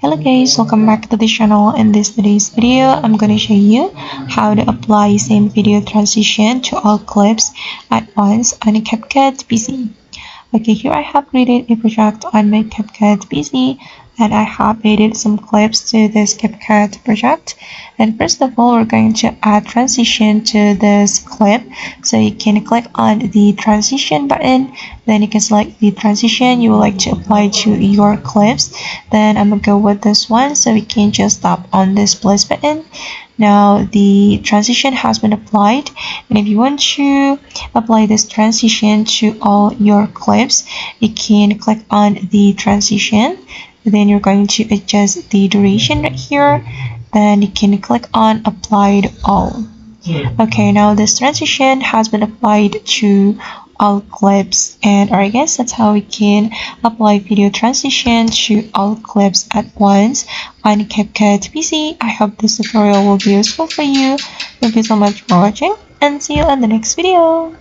Hello guys, welcome back to the channel. In today's video, I'm going to show you how to apply same video transition to all clips at once on a CapCut PC. Okay, here I have created a project on my CapCut PC and I have added some clips to this CapCut project. And first of all, we're going to add transition to this clip. So you can click on the transition button, then you can select the transition you would like to apply to your clips. Then I'm gonna go with this one, so we can just tap on this plus button. Now the transition has been applied, and if you want to apply this transition to all your clips, you can click on the transition. Then you're going to adjust the duration right here. Then you can click on applied all. Okay, now this transition has been applied to all clips, and I guess that's how we can apply video transition to all clips at once on CapCut PC. I hope this tutorial will be useful for you. Thank you so much for watching, and see you in the next video.